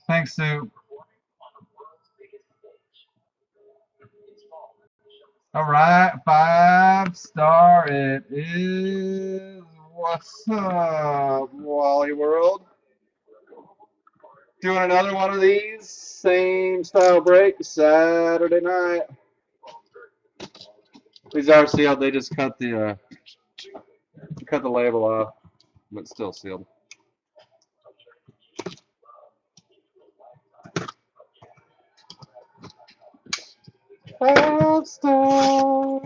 Thanks, Sue. All right, 5-star it is. What's up, Wally World? Doing another one of these. Same style break Saturday night. These are sealed. They just cut the label off, but still sealed. Five-star.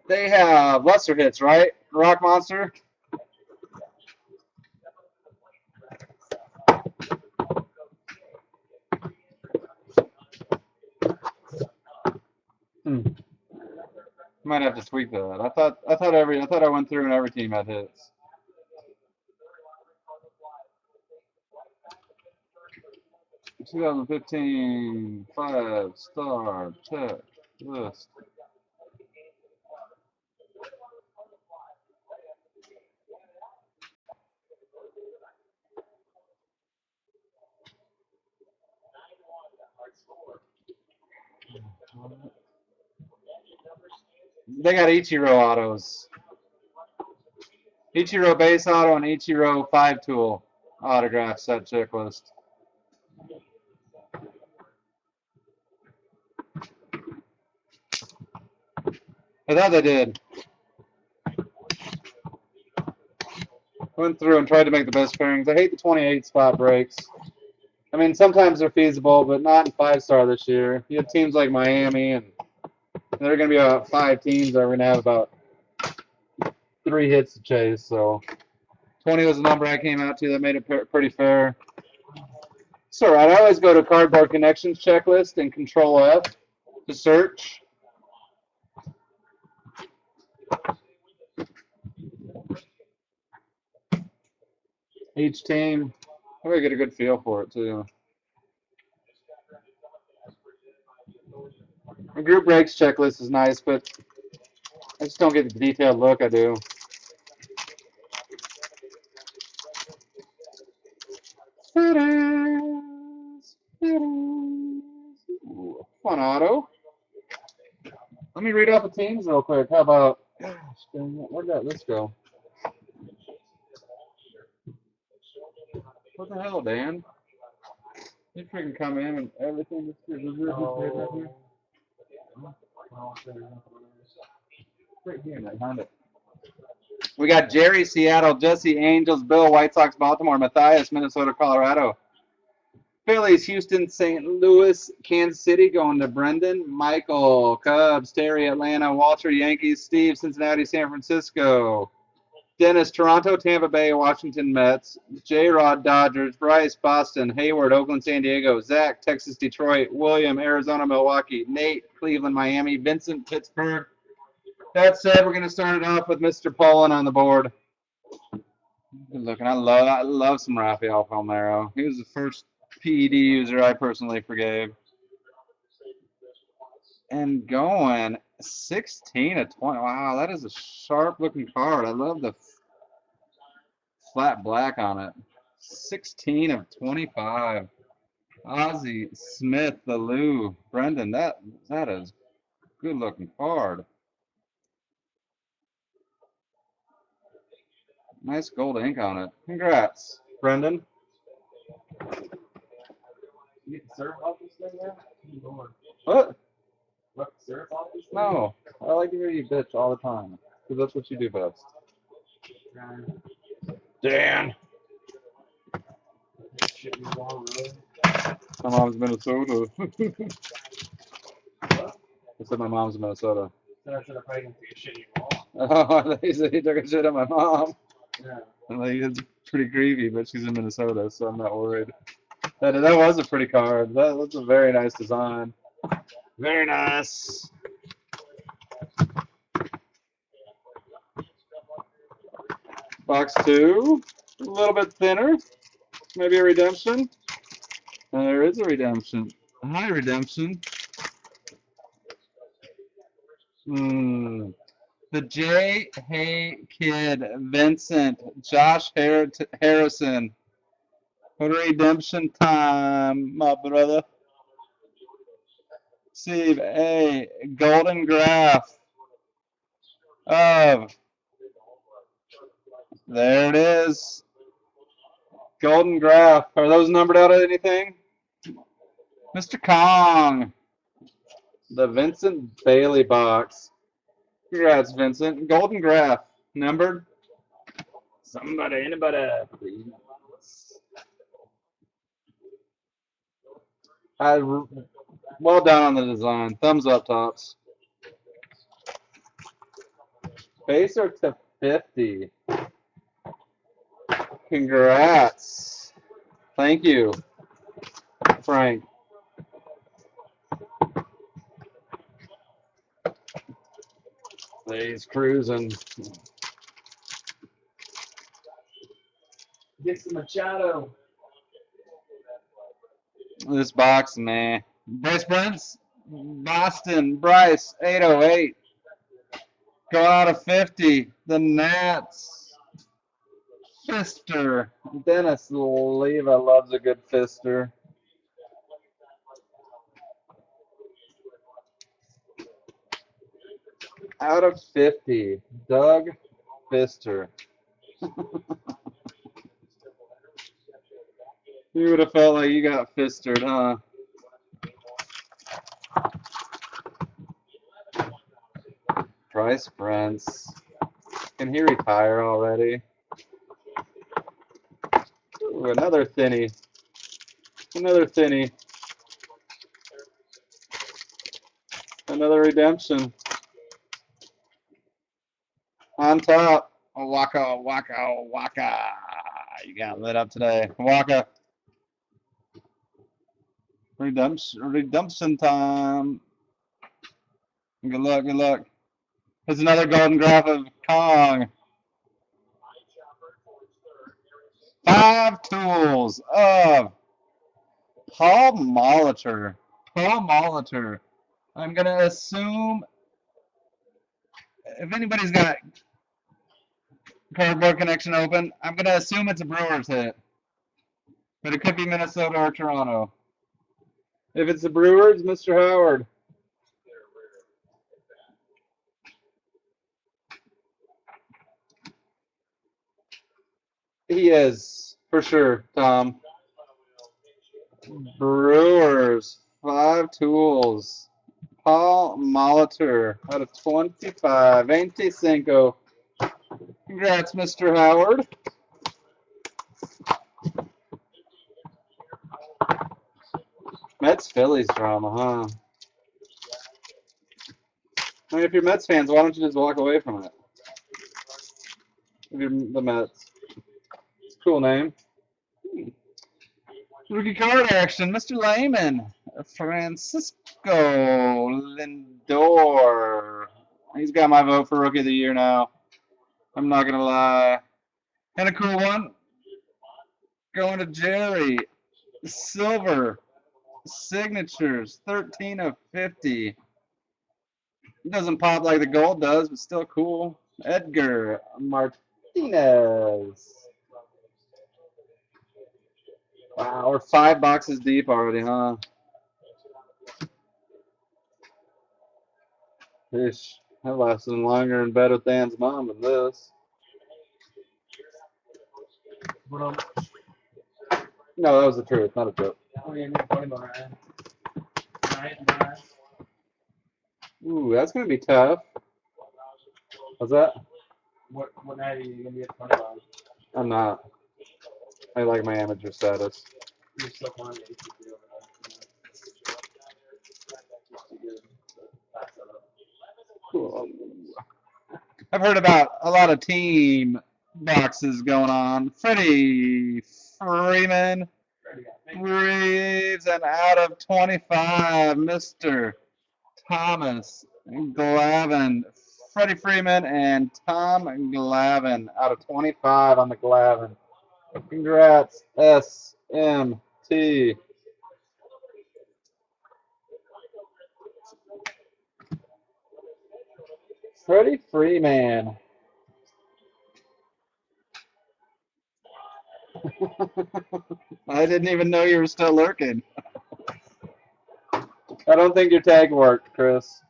They have lesser hits, right? Rock Monster. Might have to tweak that. I thought I went through and every team had hits. In 2015 5-star check list. They got Ichiro autos. Ichiro base auto and Ichiro 5-tool autograph set checklist. I thought they did. Went through and tried to make the best pairings. I hate the 28 spot breaks. I mean, sometimes they're feasible, but not in 5-star this year. You have teams like Miami, and there are going to be about 5 teams that are going to have about 3 hits to chase. So 20 was the number I came out to. That made it pretty fair. So, right, I always go to Cardboard Connections checklist and Control F to search. Each team, I'm going to get a good feel for it, too. The group breaks checklist is nice, but I just don't get the detailed look I do. Ooh, fun auto. Let me read off the teams real quick. How about, gosh, where'd that list go? What the hell, Dan? You freaking come in and everything just right here, I found it. We got Jerry, Seattle, Jesse, Angels, Bill, White Sox, Baltimore, Matthias, Minnesota, Colorado. Phillies, Houston, St. Louis, Kansas City, going to Brendan. Michael, Cubs, Terry, Atlanta, Walter, Yankees, Steve, Cincinnati, San Francisco. Dennis, Toronto, Tampa Bay, Washington, Mets. J-Rod, Dodgers. Bryce, Boston. Hayward, Oakland, San Diego. Zach, Texas, Detroit. William, Arizona, Milwaukee. Nate, Cleveland, Miami. Vincent, Pittsburgh. That said, we're going to start it off with Mr. Poland on the board. Good looking. I love some Rafael Palmeiro. He was the first PED user I personally forgave. And going 16 of 20. Wow, that is a sharp looking card. I love the flat black on it. 16 of 25. Ozzie Smith, the Lou. Brendan, that is good looking card. Nice gold ink on it. Congrats, Brendan. You get syrup off this thing now? What? What, syrup off this thing? No, I like to hear you bitch all the time. Because that's what you do best. Dan. Shit, you wrong, really? My mom's Minnesota. What? I said my mom's Minnesota. Then I said if I can take a shit you wrong. Oh, he said he took a shit on my mom. Yeah. I'm like, it's pretty creepy, but she's in Minnesota, so I'm not worried. That was a pretty card. That's a very nice design. Very nice. Box 2, a little bit thinner. Maybe a redemption. There is a redemption. A high redemption. The J. Hay Kid, Vincent, Josh Harrison. Redemption time, my brother. Steve A. Golden Graph of. There it is. Golden Graph. Are those numbered out of anything? Mr. Kong. The Vincent Bailey box. Congrats, Vincent. Golden Graph. Numbered. Anybody, please. Well done on the design. Thumbs up, Tops. Spacer to 50. Congrats. Thank you, Frank. He's cruising. Dixon Machado. This box, man. Bryce Brents, Boston, Bryce, 808. Going out of 50. The Nats. Fister. Dennis Leva loves a good Fister. Out of 50. Doug Fister. You would have felt like you got fistered, huh? Bryce Brents. Can he retire already? Ooh, another thinny. Another thinny. Another redemption. On top. Waka, waka, waka. You got lit up today. Waka. Redemption time. Good luck, good luck. There's another golden graph of Kong. 5 tools of Paul Molitor. Paul Molitor. I'm going to assume if anybody's got Cardboard Connection open, I'm going to assume it's a Brewers hit. But it could be Minnesota or Toronto. If it's the Brewers, Mr. Howard. He is, for sure, Tom. Brewers, 5 tools. Paul Molitor out of 25. 25. Congrats, Mr. Howard. Mets Phillies drama, huh? I mean, if you're Mets fans, why don't you just walk away from it? If you're the Mets. It's a cool name. Rookie card action, Mr. Lehman. Francisco Lindor. He's got my vote for Rookie of the Year now. I'm not going to lie. And a cool one. Going to Jerry. Silver. Signatures. 13 of 50. It doesn't pop like the gold does, but still cool. Edgar Martinez. Wow, we're 5 boxes deep already, huh? Ish, that lasted longer and better with Dan's mom than this. No, that was the truth, not a joke. Ooh, that's gonna be tough. What's that? What night are you gonna be at 25? I'm not. I like my amateur status. You're so funny. Cool. I've heard about a lot of team boxes going on. Freddie Freeman, Reeves, and out of 25, Mr. Thomas Glavine. Freddie Freeman and Tom Glavine out of 25 on the Glavine. Congrats, SMT. Freddie Freeman. I didn't even know you were still lurking. I don't think your tag worked, Chris.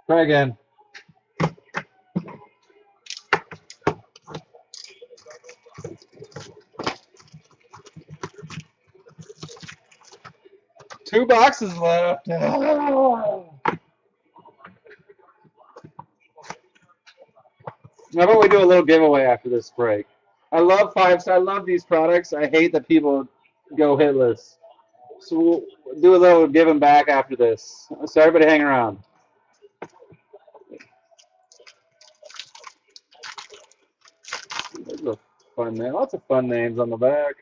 Try again. Two boxes left. How about we do a little giveaway after this break? I love fives. I love these products. I hate that people go hitless. So we'll do a little giving back after this. So everybody hang around. There's a fun name. Lots of fun names on the back.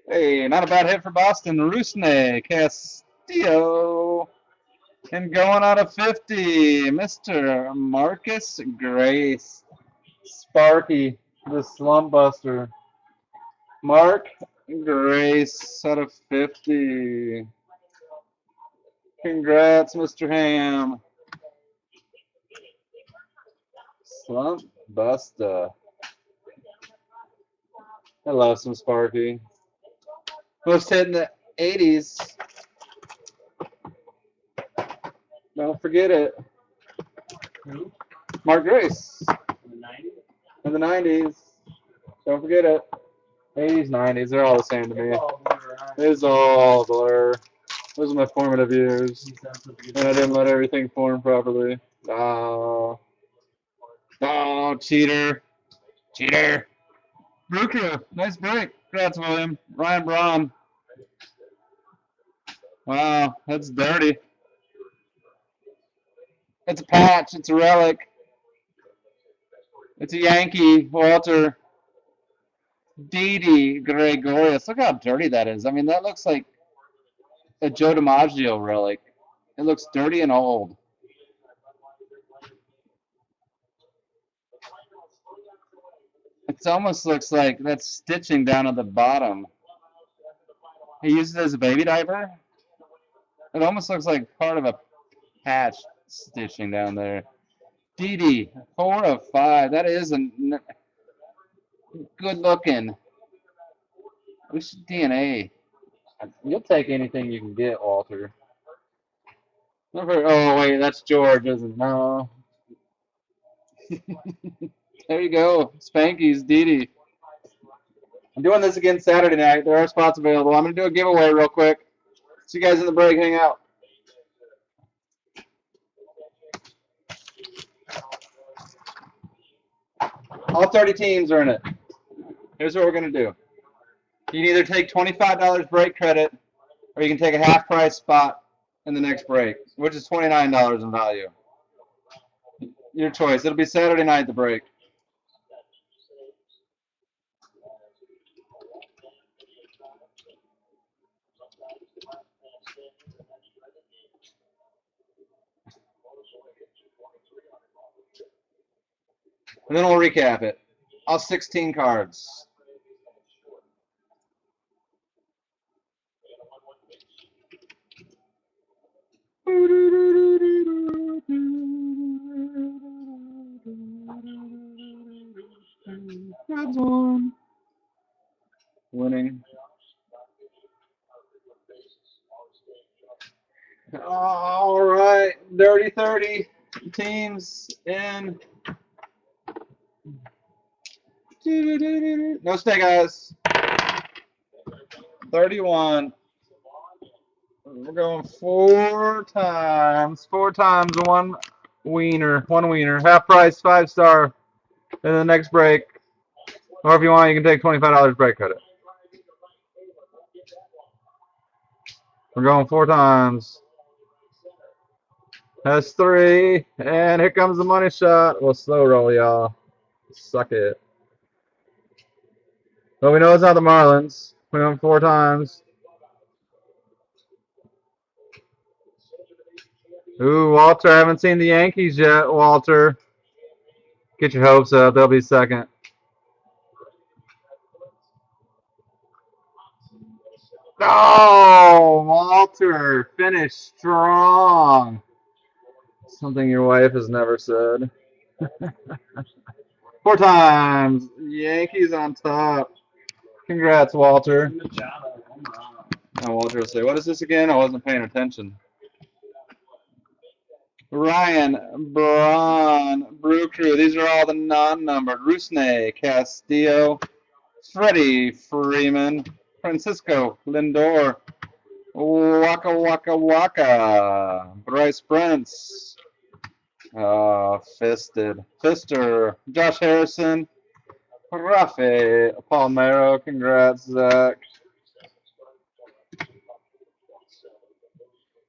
Hey, not a bad hit for Boston. Rusney Castillo. And going out of 50, Mr. Marcus Grace. Sparky, the slump buster. Mark Grace out of 50. Congrats, Mr. Ham. Slump buster. I love some Sparky. Most hit in the 80s. Don't forget it. Who? Mark Grace. In the 90s? In the 90s. Don't forget it. 80s, 90s, they're all the same to me. Oh, blur, huh? It's all blur. Those are my formative years. He sounds such a good And I didn't let everything form properly. Oh. Oh, cheater. Cheater. Brooker, nice break. Congrats, William. Ryan Braun. Wow, that's dirty. It's a patch. It's a relic. It's a Yankee. Walter. Didi Gregorius. Look how dirty that is. I mean, that looks like a Joe DiMaggio relic. It looks dirty and old. It almost looks like that's stitching down at the bottom. He uses it as a baby diaper. It almost looks like part of a patch stitching down there. Didi, 4 of 5. That is a good looking. We should DNA. You'll take anything you can get, Walter. Oh wait, that's George, isn't it? No. There you go. Spanky's Didi. I'm doing this again Saturday night. There are spots available. I'm going to do a giveaway real quick. See you guys in the break. Hang out. All 30 teams are in it. Here's what we're going to do. You can either take $25 break credit, or you can take a half price spot in the next break, which is $29 in value. Your choice. It'll be Saturday night, the break. And then we'll recap it. All 16 cards. That's one. Winning. All right. Dirty 30 teams in. No snake eyes. 31. We're going 4 times. 4 times one wiener. One wiener. Half price, 5-star. In the next break. Or if you want, you can take $25 break credit. We're going 4 times. That's 3. And here comes the money shot. We'll slow roll, y'all. Suck it. Well, we know it's not the Marlins. We went 4 times. Ooh, Walter, I haven't seen the Yankees yet, Walter. Get your hopes up. They'll be second. Oh, Walter, finished strong. Something your wife has never said. 4 times. Yankees on top. Congrats, Walter. Machado, home run. And Walter will say, what is this again? I wasn't paying attention. Ryan, Braun, Brew Crew. These are all the non-numbered. Rusney, Castillo, Freddie Freeman, Francisco Lindor, Waka Waka Waka, Bryce Prince, Fister, Josh Harrison, Rafe Palmero. Congrats, Zach.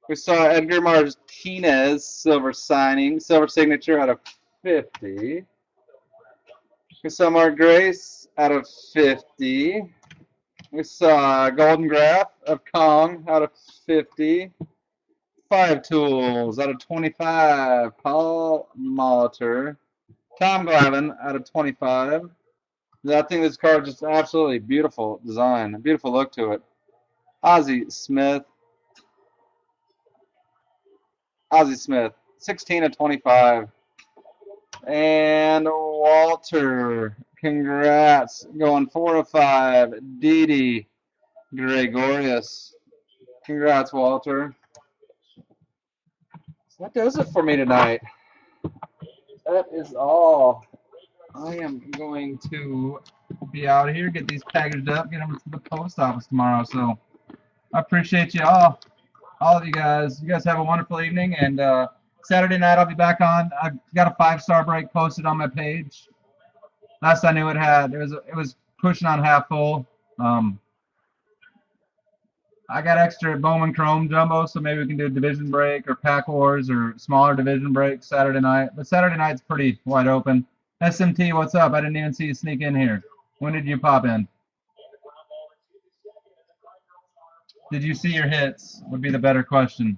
We saw Edgar Martinez, silver signing, silver signature out of 50. We saw Mark Grace out of 50. We saw Golden Graph of Kong out of 50. 5 Tools out of 25. Paul Molitor. Tom Glavine out of 25. I think this card just absolutely beautiful design, a beautiful look to it. Ozzie Smith. 16 of 25. And Walter, congrats, going 4 of 5. Didi Gregorius, congrats, Walter. So that does it for me tonight. That is all. I am going to be out here, get these packaged up, get them to the post office tomorrow. So I appreciate you all of you guys. You guys have a wonderful evening, and Saturday night I'll be back on. I've got a 5-star break posted on my page. Last I knew it was pushing on half full. I got extra Bowman Chrome Jumbo, so maybe we can do a division break or pack wars or smaller division breaks Saturday night. But Saturday night's pretty wide open. SMT, what's up? I didn't even see you sneak in here. When did you pop in? Did you see your hits? Would be the better question.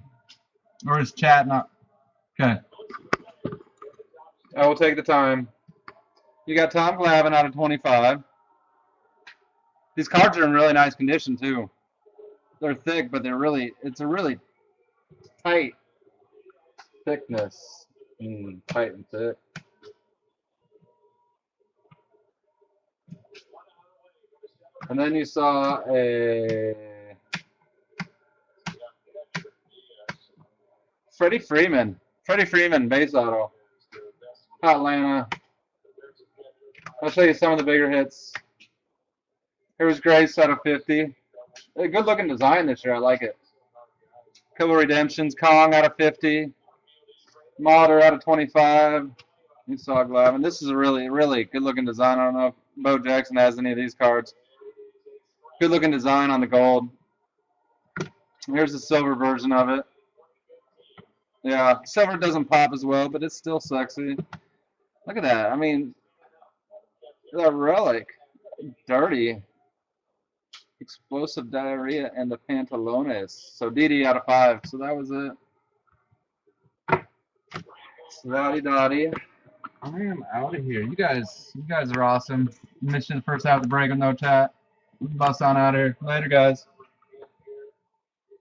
Or is chat not? Okay. I will take the time. You got Tom Glavine out of 25. These cards are in really nice condition too. They're thick, but it's a really tight thickness. Tight and thick. And then you saw a Freddie Freeman base auto. Atlanta. I'll show you some of the bigger hits. Here's Grace out of 50. A good looking design this year. I like it. Couple redemptions. Kong out of 50. Molitor out of 25. You saw Glavine. This is a really, really good looking design. I don't know if Bo Jackson has any of these cards. Good looking design on the gold. Here's the silver version of it. Yeah, silver doesn't pop as well, but it's still sexy. Look at that. I mean, that relic. Dirty. Explosive Diarrhea and the Pantalones. So Didi out of 5. So that was it. Swatty Dotty. I am out of here. You guys are awesome. Missed the first half of the break with no chat. Bust on out here. Later, guys.